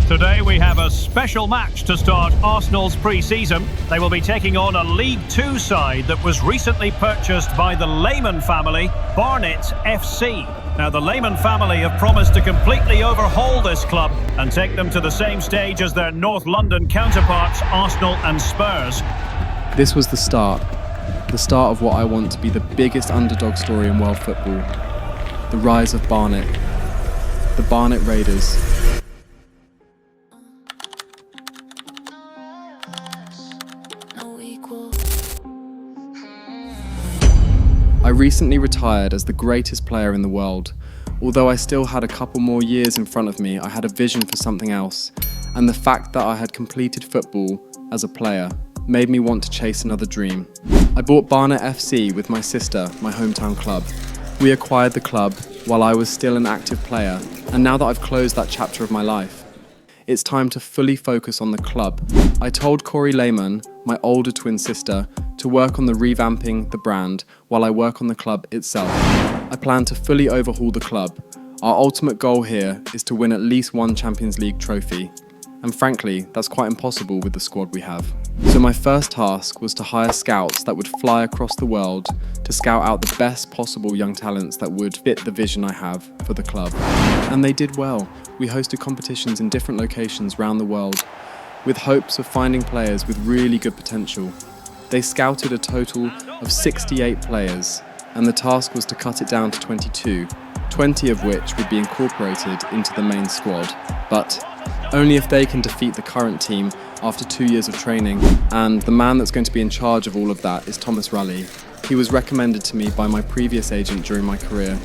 Today we have a special match to start Arsenal's pre-season. They will be taking on a League Two side that was recently purchased by the Lehmann family, Barnet FC. Now the Lehmann family have promised to completely overhaul this club and take them to the same stage as their North London counterparts, Arsenal and Spurs. This was the start of what I want to be the biggest underdog story in world football. The rise of Barnet, the Barnet Raiders. I recently retired as the greatest player in the world. Although I still had a couple more years in front of me, I had a vision for something else, and the fact that I had completed football as a player made me want to chase another dream. I bought Barnet FC with my sister, my hometown club. We acquired the club while I was still an active player, and now that I've closed that chapter of my life, it's time to fully focus on the club. I told Kori Lehmann, my older twin sister, to work on the revamping the brand while I work on the club itself. I plan to fully overhaul the club. Our ultimate goal here is to win at least one Champions League trophy. And frankly, that's quite impossible with the squad we have. So my first task was to hire scouts that would fly across the world to scout out the best possible young talents that would fit the vision I have for the club. And they did well. We hosted competitions in different locations around the world with hopes of finding players with really good potential. They scouted a total of 68 players, and the task was to cut it down to 22, 20 of which would be incorporated into the main squad, but only if they can defeat the current team after 2 years of training. And the man that's going to be in charge of all of that is Thomas Raleigh. He was recommended to me by my previous agent during my career,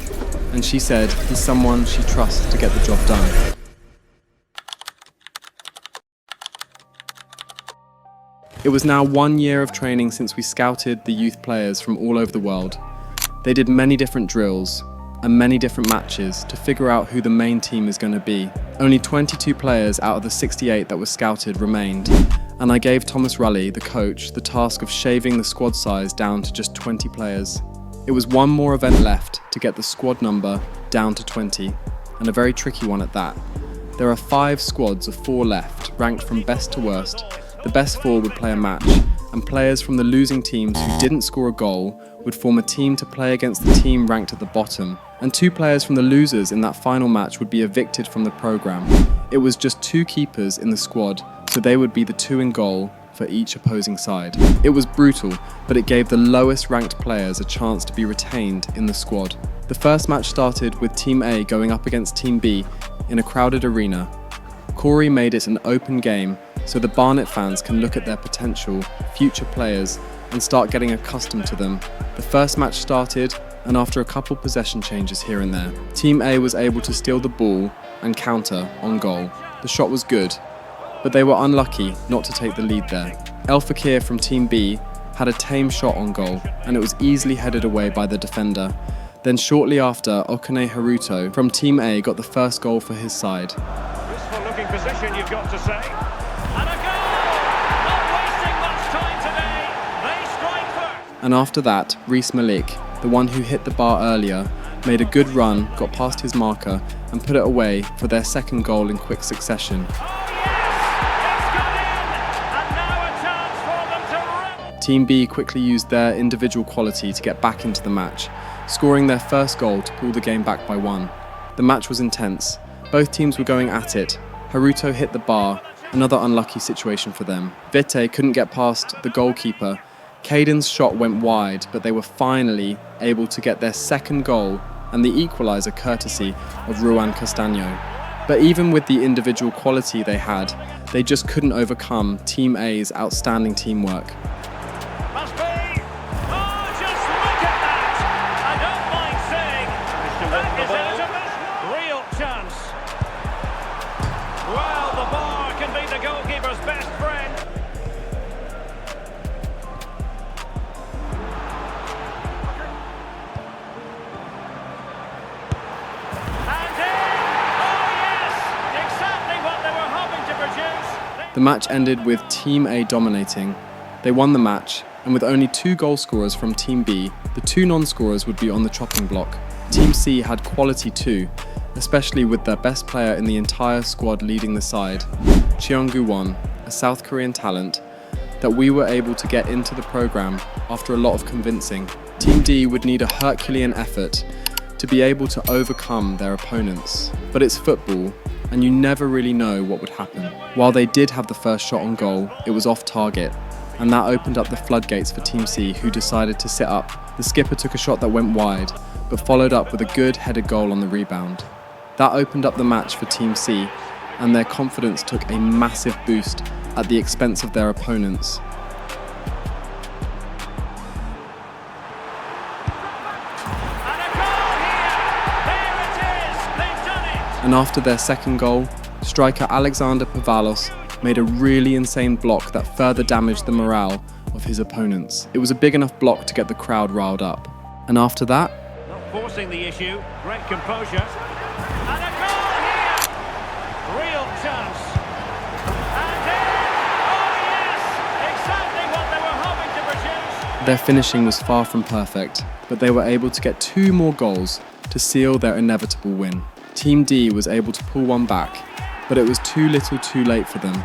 and she said he's someone she trusts to get the job done. It was now 1 year of training since we scouted the youth players from all over the world. They did many different drills and many different matches to figure out who the main team is going to be. Only 22 players out of the 68 that were scouted remained, and I gave Thomas Raleigh, the coach, the task of shaving the squad size down to just 20 players. It was one more event left to get the squad number down to 20, and a very tricky one at that. There are 5 squads of 4 left, ranked from best to worst. The best 4 would play a match, and players from the losing teams who didn't score a goal would form a team to play against the team ranked at the bottom, and 2 players from the losers in that final match would be evicted from the programme. It was just 2 keepers in the squad, so they would be the 2 in goal for each opposing side. It was brutal, but it gave the lowest ranked players a chance to be retained in the squad. The first match started with Team A going up against Team B in a crowded arena. Kori made it an open game, so the Barnet fans can look at their potential future players and start getting accustomed to them. The first match started, and after a couple possession changes here and there, Team A was able to steal the ball and counter on goal. The shot was good, but they were unlucky not to take the lead there. El Fakir from Team B had a tame shot on goal, and it was easily headed away by the defender. Then shortly after, Okane Haruto from Team A got the first goal for his side. Useful looking position, you've got to say. And a goal! Not wasting much time today. They strike first. And after that, Rees Malik, the one who hit the bar earlier, made a good run, got past his marker and put it away for their second goal in quick succession. Oh yes! It's gone in! And now a chance for them to run. Team B quickly used their individual quality to get back into the match, scoring their first goal to pull the game back by 1. The match was intense. Both teams were going at it. Haruto hit the bar, another unlucky situation for them. Vete couldn't get past the goalkeeper. Caden's shot went wide, but they were finally able to get their second goal and the equaliser courtesy of Ruan Castaño. But even with the individual quality they had, they just couldn't overcome Team A's outstanding teamwork. Must be. Oh, just look at that! I don't mind saying that is a real chance. Well, the bar can be the goalkeeper's best friend. And in! Oh yes! Exactly what they were hoping to produce. The match ended with Team A dominating. They won the match, and with only 2 goal scorers from Team B, the 2 non-scorers would be on the chopping block. Team C had quality too, especially with their best player in the entire squad leading the side, Cheong-gu-won, a South Korean talent, that we were able to get into the program after a lot of convincing. Team D would need a Herculean effort to be able to overcome their opponents. But it's football, and you never really know what would happen. While they did have the first shot on goal, it was off target, and that opened up the floodgates for Team C, who decided to sit up. The skipper took a shot that went wide, but followed up with a good headed goal on the rebound. That opened up the match for Team C, and their confidence took a massive boost at the expense of their opponents. And after their second goal, striker Alexander Pavalos made a really insane block that further damaged the morale of his opponents. It was a big enough block to get the crowd riled up. And after that, not forcing the issue, great composure. And a goal here! Real chance. And in! Oh yes! Exactly what they were hoping to produce. their finishing was far from perfect, but they were able to get 2 more goals to seal their inevitable win. Team D was able to pull one back, but it was too little too late for them.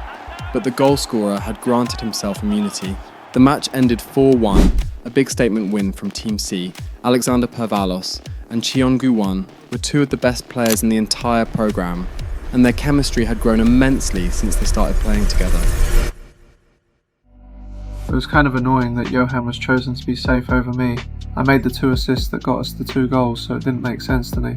But the goalscorer had granted himself immunity. The match ended 4-1, a big statement win from Team C. Alexander Pavalos and Cheong-gu-won were 2 of the best players in the entire programme, and their chemistry had grown immensely since they started playing together. It was kind of annoying that Johan was chosen to be safe over me. I made the 2 assists that got us the 2 goals, so it didn't make sense to me.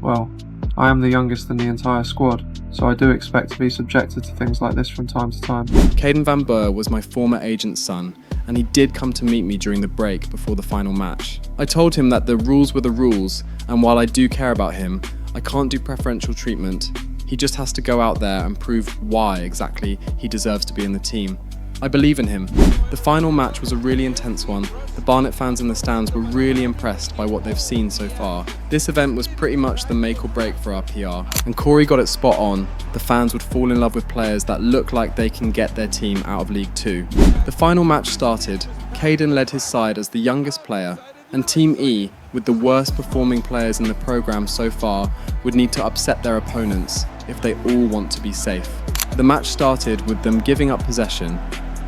Well, I am the youngest in the entire squad, so I do expect to be subjected to things like this from time to time. Caden Van Boer was my former agent's son, and he did come to meet me during the break before the final match. I told him that the rules were the rules, and while I do care about him, I can't do preferential treatment. He just has to go out there and prove why exactly he deserves to be in the team. I believe in him. The final match was a really intense one. The Barnet fans in the stands were really impressed by what they've seen so far. This event was pretty much the make or break for our PR, and Kori got it spot on. The fans would fall in love with players that look like they can get their team out of League 2. The final match started. Caden led his side as the youngest player, and Team E, with the worst performing players in the programme so far, would need to upset their opponents if they all want to be safe. The match started with them giving up possession,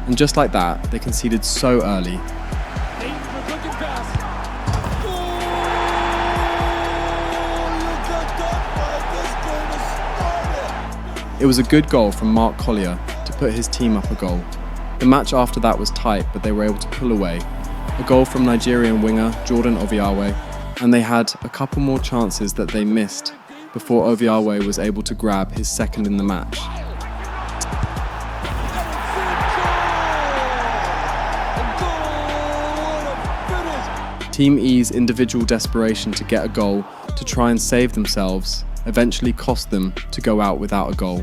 and just like that, they conceded so early. It was a good goal from Mark Collier to put his team up a goal. The match after that was tight, but they were able to pull away. A goal from Nigerian winger Jordan Obiawe, and they had a couple more chances that they missed before Obiawe was able to grab his second in the match. Team E's individual desperation to get a goal to try and save themselves eventually cost them to go out without a goal.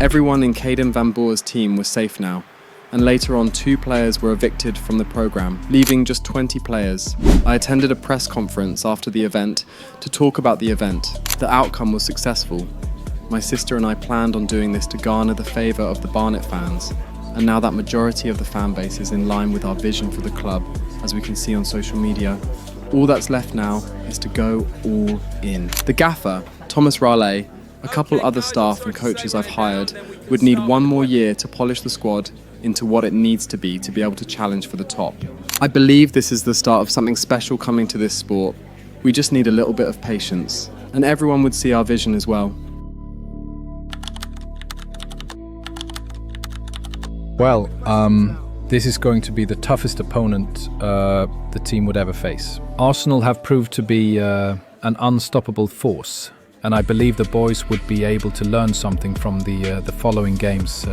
Everyone in Caden Van Boer's team was safe now, and later on 2 players were evicted from the programme, leaving just 20 players. I attended a press conference after the event to talk about the event. The outcome was successful. My sister and I planned on doing this to garner the favour of the Barnet fans, and now that majority of the fan base is in line with our vision for the club, as we can see on social media, all that's left now is to go all in. The gaffer, Thomas Raleigh, a couple other staff and coaches I've hired, would need 1 more year to polish the squad into what it needs to be able to challenge for the top. I believe this is the start of something special coming to this sport. We just need a little bit of patience, and everyone would see our vision as well. Well, this is going to be the toughest opponent the team would ever face. Arsenal have proved to be an unstoppable force, and I believe the boys would be able to learn something from the following games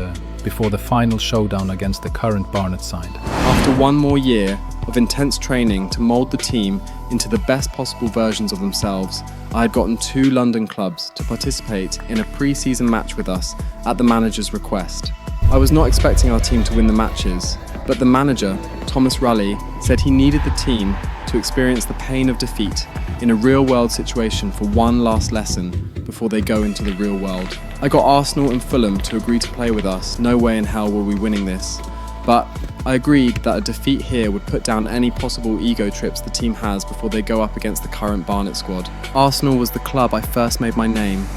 before the final showdown against the current Barnet side. After 1 more year of intense training to mould the team into the best possible versions of themselves, I had gotten 2 London clubs to participate in a pre-season match with us at the manager's request. I was not expecting our team to win the matches, but the manager, Thomas Raleigh, said he needed the team to experience the pain of defeat in a real-world situation for one last lesson before they go into the real world. I got Arsenal and Fulham to agree to play with us. No way in hell were we winning this. But I agreed that a defeat here would put down any possible ego trips the team has before they go up against the current Barnet squad. Arsenal was the club I first made my name,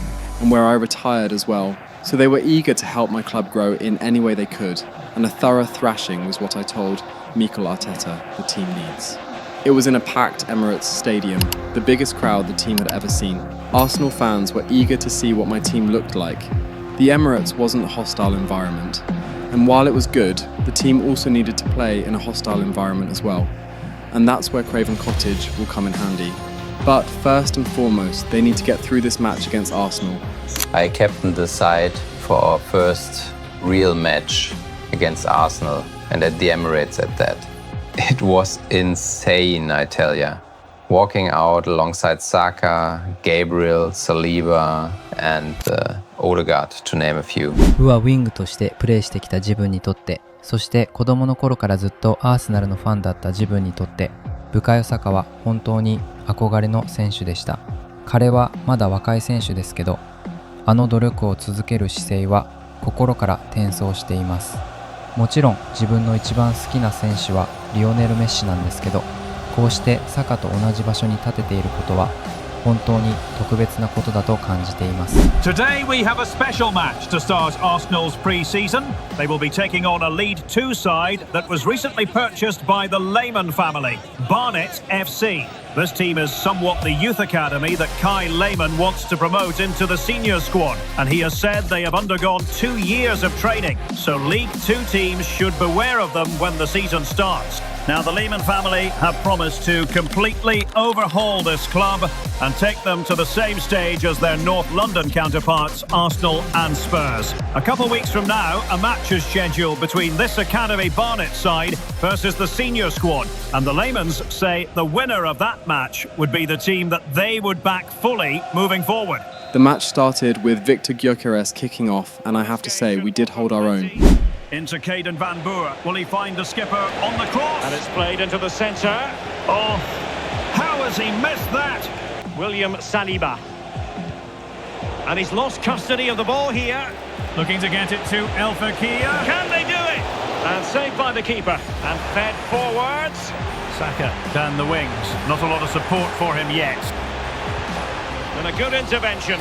and where I retired as well, so they were eager to help my club grow in any way they could, and a thorough thrashing was what I told Mikel Arteta the team needs. It was in a packed Emirates Stadium, the biggest crowd the team had ever seen. Arsenal fans were eager to see what my team looked like. The Emirates wasn't a hostile environment, and while it was good, the team also needed to play in a hostile environment as well. And that's where Craven Cottage will come in handy. But first and foremost, they need to get through this match against Arsenal. I captained the side for our first real match against Arsenal, and at the Emirates at that. It was insane, I tell ya. Walking out alongside Saka, Gabriel, Saliba and Odegaard, to name a few. はウィングとしてプレーしてきた自分にとって、そして子供の頃からずっとアーセナルのファンだった自分にとって、ブカヨサカは本当に憧れの選手でした。彼はまだ若い選手ですけど、あの努力を続ける姿勢は心から転送しています。もちろん自分の一番好きな選手はリオネル・メッシなんですけど、こうしてサカと同じ場所に立てていることは本当に特別なことだと感じています。 Today we have a special match to start Arsenal's pre-season. They will be taking on a League 2 side that was recently purchased by the Lehmann family, Barnet FC. This team is somewhat the youth academy that Kai Lehmann wants to promote into the senior squad, and he has said they have undergone 2 years of training, so League 2 teams should beware of them when the season starts. Now, the Lehmann family have promised to completely overhaul this club and take them to the same stage as their North London counterparts, Arsenal and Spurs. A couple weeks from now, a match is scheduled between this Academy Barnet side versus the senior squad, and the Lehmanns say the winner of that match would be the team that they would back fully moving forward. The match started with Victor Gyökeres kicking off, and I have to say, we did hold our own. Into Caden Van Boer. Will he find the skipper on the cross? And it's played into the centre. Oh, how has he missed that? William Saliba. And he's lost custody of the ball here. Looking to get it to El Fakir. Can they do it? And saved by the keeper. And fed forwards. Saka down the wings. Not a lot of support for him yet. And a good intervention.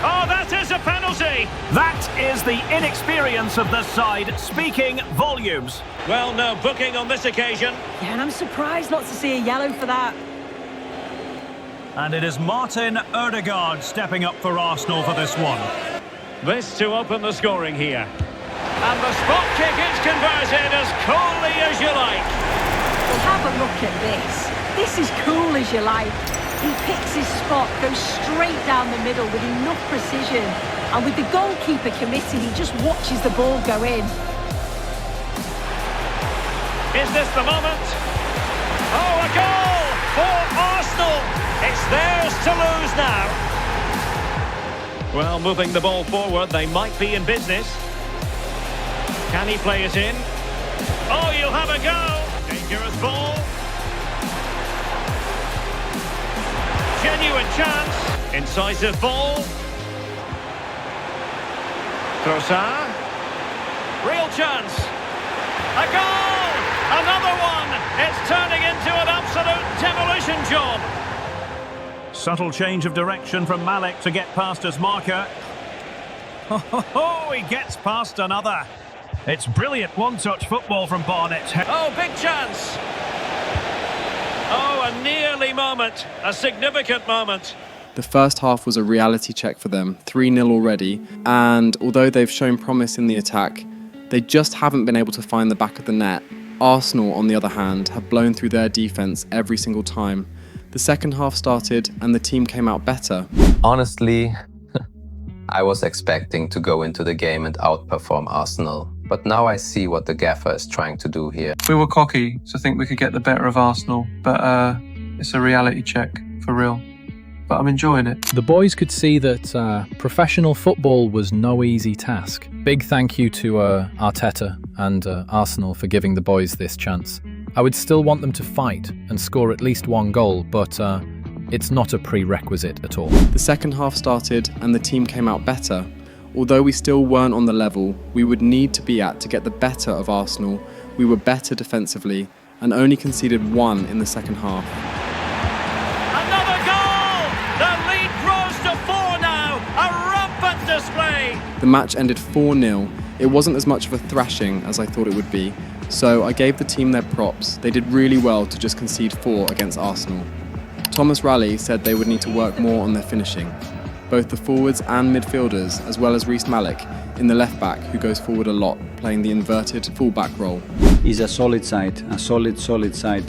Oh, that is a penalty! That is the inexperience of this side speaking volumes. Well, no booking on this occasion. Yeah, and I'm surprised not to see a yellow for that. And it is Martin Odegaard stepping up for Arsenal for this one. This to open the scoring here. And the spot kick is converted as coolly as you like. Well, have a look at this. This is cool as you like. He picks his spot, goes straight down the middle with enough precision. And with the goalkeeper committed, he just watches the ball go in. Is this the moment? Oh, a goal for Arsenal! It's theirs to lose now. Well, moving the ball forward, they might be in business. Can he play it in? Oh, you'll have a go! Dangerous ball. Genuine chance. Incisive ball. Trossard. Real chance. A goal! Another one! It's turning into an absolute demolition job. Subtle change of direction from Malik to get past his marker. Oh, he gets past another. It's brilliant one-touch football from Barnet. Oh, big chance. Oh, a nearly moment, a significant moment. The first half was a reality check for them, 3-0 already, and although they've shown promise in the attack, they just haven't been able to find the back of the net. Arsenal, on the other hand, have blown through their defence every single time. The second half started and the team came out better. Honestly, I was expecting to go into the game and outperform Arsenal. But now I see what the gaffer is trying to do here. We were cocky to think we could get the better of Arsenal, but it's a reality check, for real. But I'm enjoying it. The boys could see that professional football was no easy task. Big thank you to Arteta and Arsenal for giving the boys this chance. I would still want them to fight and score at least one goal, but it's not a prerequisite at all. The second half started and the team came out better. Although we still weren't on the level we would need to be at to get the better of Arsenal, we were better defensively and only conceded 1 in the second half. Another goal! The lead grows to 4 now. A rampant display. The match ended 4-0. It wasn't as much of a thrashing as I thought it would be, so I gave the team their props. They did really well to just concede 4 against Arsenal. Thomas Raleigh said they would need to work more on their finishing. Both the forwards and midfielders, as well as Reece Malik in the left back, who goes forward a lot, playing the inverted full-back role. It's a solid side, a solid side.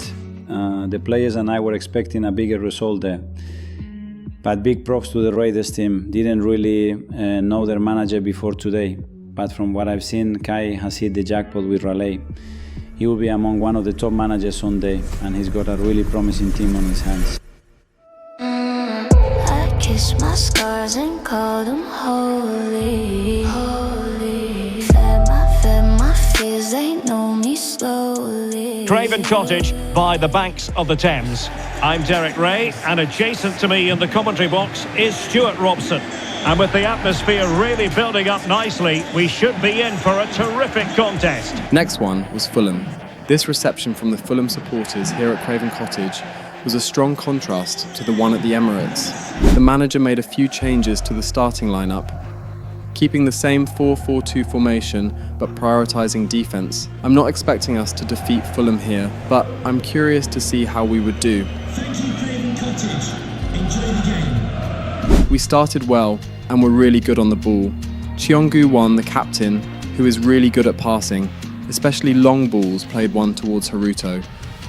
The players and I were expecting a bigger result there. But big props to the Raiders team. Didn't really know their manager before today. But from what I've seen, Kai has hit the jackpot with Raleigh. He will be among one of the top managers Sunday, and he's got a really promising team on his hands. I kiss my scars and call them holy. Fed my fears, they know me slowly. Craven Cottage by the banks of the Thames. I'm Derek Ray, and adjacent to me in the commentary box is Stuart Robson. And with the atmosphere really building up nicely, we should be in for a terrific contest. Next one was Fulham. This reception from the Fulham supporters here at Craven Cottage was a strong contrast to the one at the Emirates. The manager made a few changes to the starting lineup, keeping the same 4-4-2 formation but prioritising defence. I'm not expecting us to defeat Fulham here, but I'm curious to see how we would do. Thank you, Craven Cottage. Enjoy the game. We started well and were really good on the ball. Cheongu-won, the captain, who is really good at passing, especially long balls, played one towards Haruto.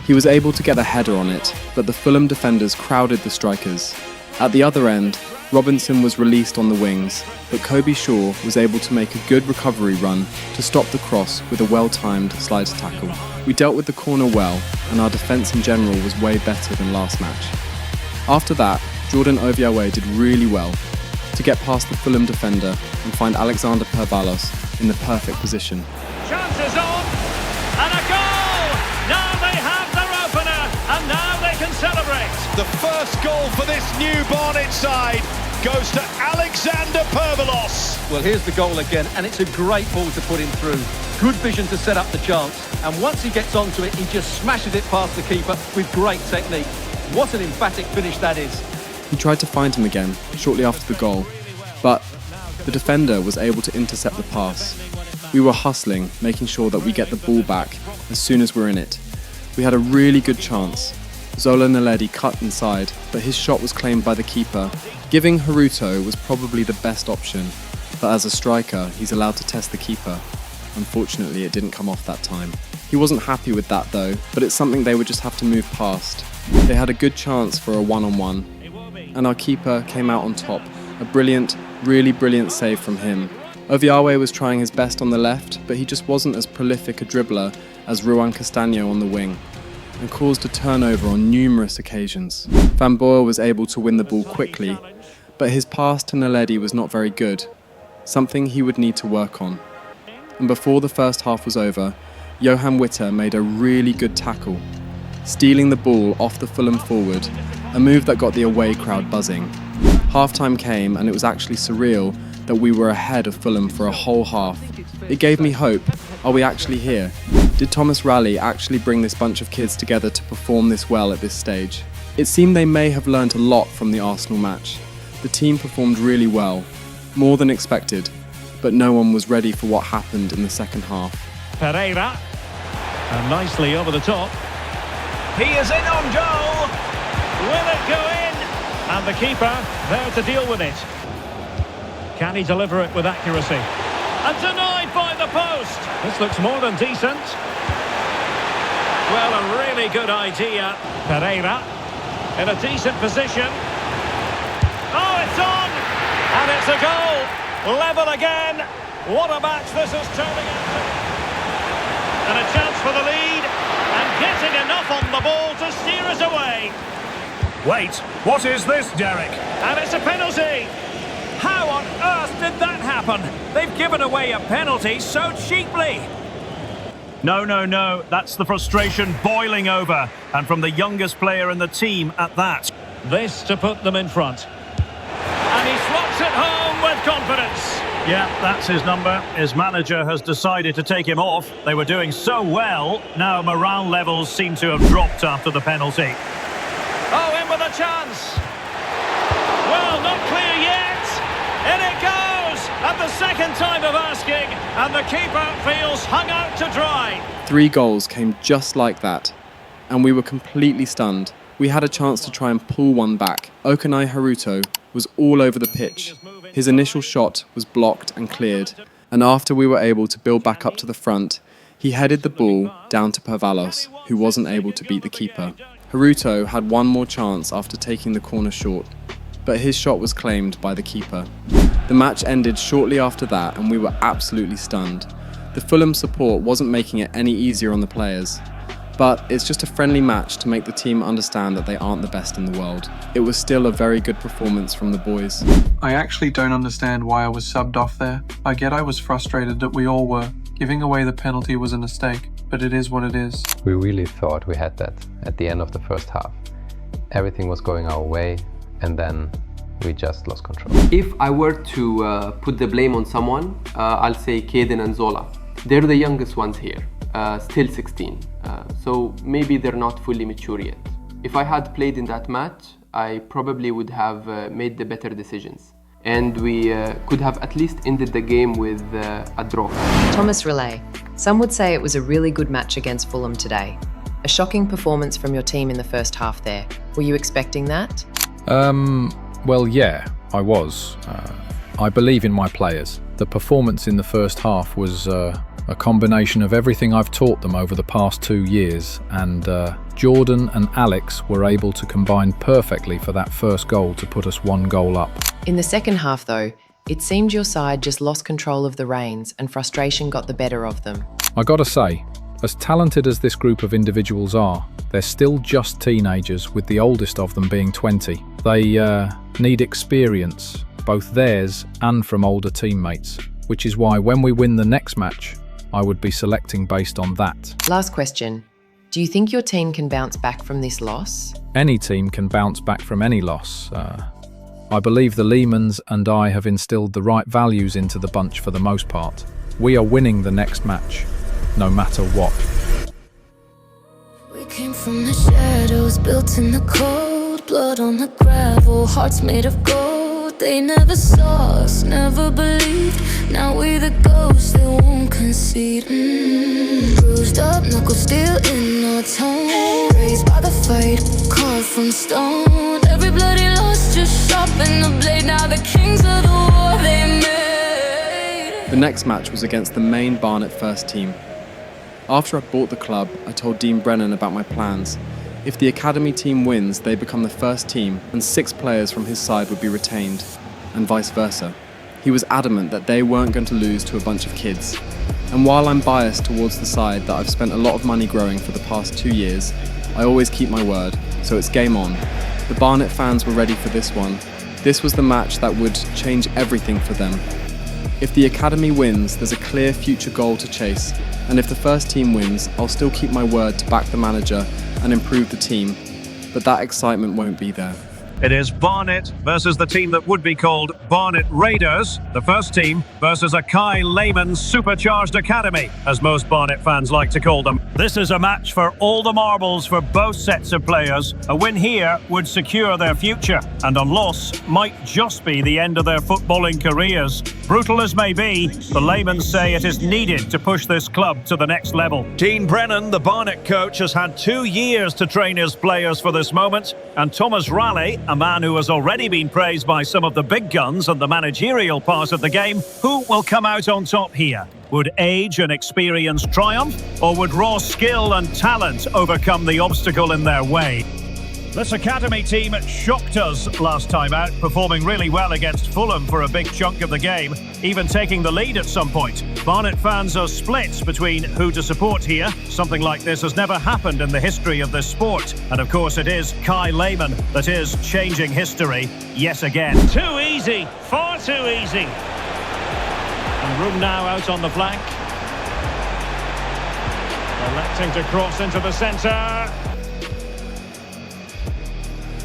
He was able to get a header on it, but the Fulham defenders crowded the strikers. At the other end, Robinson was released on the wings, but Kobe Shaw was able to make a good recovery run to stop the cross with a well-timed slide tackle. We dealt with the corner well, and our defence in general was way better than last match. After that, Jordan Oviawe did really well to get past the Fulham defender and find Alexander Pervalos in the perfect position. Chances on, and a goal! Now they have their opener, and now they can celebrate. The first goal for this new Barnet side goes to Alexander Pervalos. Well, here's the goal again, and it's a great ball to put him through. Good vision to set up the chance, and once he gets onto it, he just smashes it past the keeper with great technique. What an emphatic finish that is. He tried to find him again shortly after the goal, but the defender was able to intercept the pass. We were hustling, making sure that we get the ball back as soon as we're in it. We had a really good chance. Zola Naledi cut inside, but his shot was claimed by the keeper. Giving Haruto was probably the best option, but as a striker, he's allowed to test the keeper. Unfortunately, it didn't come off that time. He wasn't happy with that though, but it's something they would just have to move past. They had a good chance for a one-on-one, and our keeper came out on top. A brilliant, really brilliant save from him. Oviawe was trying his best on the left, but he just wasn't as prolific a dribbler as Ruan Castaño on the wing, and caused a turnover on numerous occasions. Van Boer was able to win the ball quickly, but his pass to Naledi was not very good, something he would need to work on. And before the first half was over, Johan Witter made a really good tackle, stealing the ball off the Fulham forward, a move that got the away crowd buzzing. Half-time came and it was actually surreal that we were ahead of Fulham for a whole half. It gave me hope. Are we actually here? Did Thomas Raleigh actually bring this bunch of kids together to perform this well at this stage? It seemed they may have learnt a lot from the Arsenal match. The team performed really well, more than expected, but no one was ready for what happened in the second half. Pereira, and nicely over the top. He is in on goal. Will it go in? And the keeper there to deal with it. Can he deliver it with accuracy? And denied by the post. This looks more than decent. Well, a really good idea. Pereira in a decent position. Oh, it's on! And it's a goal. Level again. What a match this is turning into. And a chance for the lead. And getting enough on the ball to steer us away. Wait, what is this, Derek? And it's a penalty. How on earth did that happen? They've given away a penalty so cheaply. No, that's the frustration boiling over, and from the youngest player in the team at that. This to put them in front. And he slots it home with confidence. Yeah, that's his number. His manager has decided to take him off. They were doing so well. Now morale levels seem to have dropped after the penalty. Oh, in with a chance. Well, not clear yet. In it goes. At the second time of asking, and the keeper feels hung out to dry. 3 goals came just like that, and we were completely stunned. We had a chance to try and pull one back. Okanai Haruto was all over the pitch. His initial shot was blocked and cleared, and after we were able to build back up to the front, he headed the ball down to Pavalos, who wasn't able to beat the keeper. Haruto had one more chance after taking the corner short, but his shot was claimed by the keeper. The match ended shortly after that, and we were absolutely stunned. The Fulham support wasn't making it any easier on the players. But it's just a friendly match to make the team understand that they aren't the best in the world. It was still a very good performance from the boys. I actually don't understand why I was subbed off there. I get I was frustrated that we all were. Giving away the penalty was a mistake, but it is what it is. We really thought we had that at the end of the first half. Everything was going our way, and then we just lost control. If I were to put the blame on someone, I'll say Kaden and Zola. They're the youngest ones here. Still 16, so maybe they're not fully mature yet. If I had played in that match, I probably would have made the better decisions, and we could have at least ended the game with a draw. Thomas Relay, some would say it was a really good match against Fulham today. A shocking performance from your team in the first half there. Were you expecting that? Well, yeah, I was. I believe in my players. The performance in the first half was a combination of everything I've taught them over the past 2 years, and Jordan and Alex were able to combine perfectly for that first goal to put us 1 goal up. In the second half though, it seemed your side just lost control of the reins and frustration got the better of them. I gotta say, as talented as this group of individuals are, they're still just teenagers, with the oldest of them being 20. They need experience, both theirs and from older teammates, which is why when we win the next match, I would be selecting based on that. Last question. Do you think your team can bounce back from this loss? Any team can bounce back from any loss. I believe the Lehmanns and I have instilled the right values into the bunch for the most part. We are winning the next match, no matter what. We came from the shadows, built in the cold, blood on the gravel, hearts made of gold. They never saw us, never believed. Now we the ghosts that won't concede. Bruised up, knuckles still in our tone. Raised by the fight, carved from stone. Every bloody loss just sharpened the blade. Now the kings of the war they made. The next match was against the main Barnet first team. After I bought the club, I told Dean Brennan about my plans. If the academy team wins, they become the first team, and 6 players from his side would be retained, and vice versa. He was adamant that they weren't going to lose to a bunch of kids. And while I'm biased towards the side that I've spent a lot of money growing for the past 2 years, I always keep my word, so it's game on. The Barnet fans were ready for this one. This was the match that would change everything for them. If the academy wins, there's a clear future goal to chase, and if the first team wins, I'll still keep my word to back the manager and improve the team, but that excitement won't be there. It is Barnet versus the team that would be called Barnet Raiders. The first team versus a Kai Lehmann supercharged academy, as most Barnet fans like to call them. This is a match for all the marbles for both sets of players. A win here would secure their future, and a loss might just be the end of their footballing careers. Brutal as may be, the Lehmanns say it is needed to push this club to the next level. Dean Brennan, the Barnet coach, has had 2 years to train his players for this moment, and Thomas Raleigh, a man who has already been praised by some of the big guns and the managerial part of the game, who will come out on top here? Would age and experience triumph, or would raw skill and talent overcome the obstacle in their way? This academy team shocked us last time out, performing really well against Fulham for a big chunk of the game, even taking the lead at some point. Barnet fans are split between who to support here. Something like this has never happened in the history of this sport. And of course it is Kai Lehmann that is changing history yet again. Too easy, far too easy. And room now out on the flank. Electing to cross into the centre.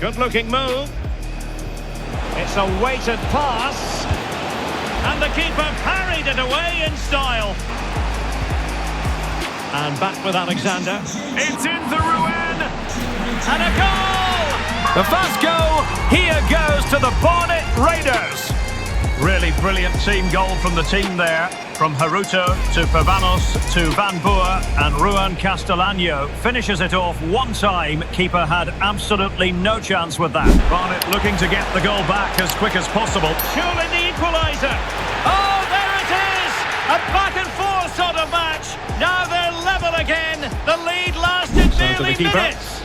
Good-looking move. It's a weighted pass. And the keeper parried it away in style. And back with Alexander. It's in the Rouen. And a goal! The first goal here goes to the Barnet Raiders. Really brilliant team goal from the team there. From Haruto to Pavanos to Van Boer, and Ruan Castellano finishes it off one time. Keeper had absolutely no chance with that. Barnet looking to get the goal back as quick as possible. Surely the equaliser. Oh, there it is! A back and forth sort of match. Now they're level again. The lead lasted nearly minutes.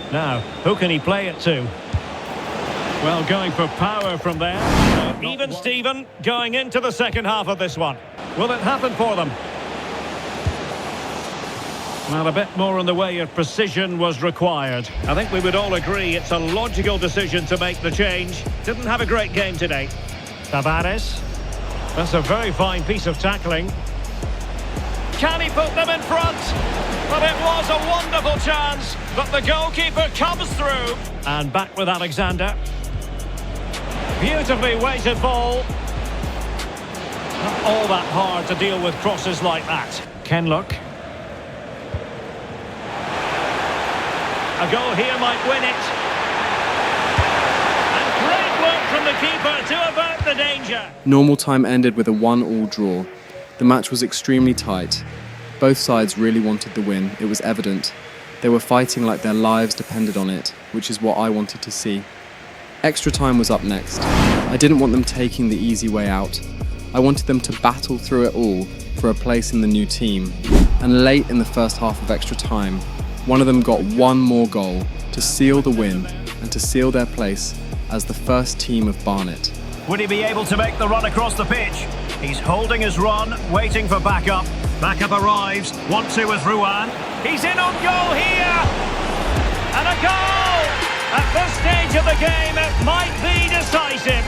Now, who can he play it to? Well, going for power from there. Even Steven going into the second half of this one. Will it happen for them? Well, a bit more in the way of precision was required. I think we would all agree it's a logical decision to make the change. Didn't have a great game today. Tavares. That's a very fine piece of tackling. Can he put them in front? Well, it was a wonderful chance, but the goalkeeper comes through. And back with Alexander. Beautifully weighted ball. Not all that hard to deal with crosses like that. Kenlock. A goal here might win it. And great work from the keeper to avert the danger. Normal time ended with a 1-1 draw. The match was extremely tight. Both sides really wanted the win, it was evident. They were fighting like their lives depended on it, which is what I wanted to see. Extra time was up next. I didn't want them taking the easy way out. I wanted them to battle through it all for a place in the new team. And late in the first half of extra time, one of them got one more goal to seal the win and to seal their place as the first team of Barnet. Would he be able to make the run across the pitch? He's holding his run, waiting for backup. Backup arrives, 1-2 with Ruan. He's in on goal here! And a goal! At this stage of the game, it might be decisive.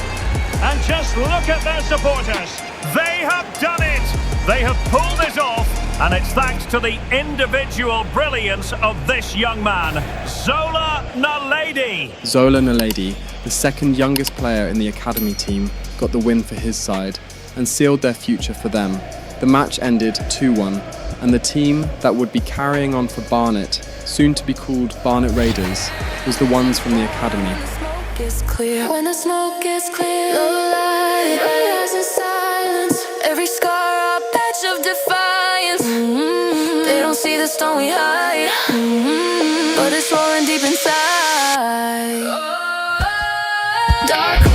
And just look at their supporters. They have done it! They have pulled it off, and it's thanks to the individual brilliance of this young man, Zola Naledi. Zola Naledi, the second youngest player in the academy team, got the win for his side and sealed their future for them. The match ended 2-1, and the team that would be carrying on for Barnet, soon to be called Barnet Raiders, was the ones from the academy. When the smoke gets clear, low light, eyes in silence. Every scar a patch of defiance. They don't see the storm we hide, but it's rolling deep inside. Dark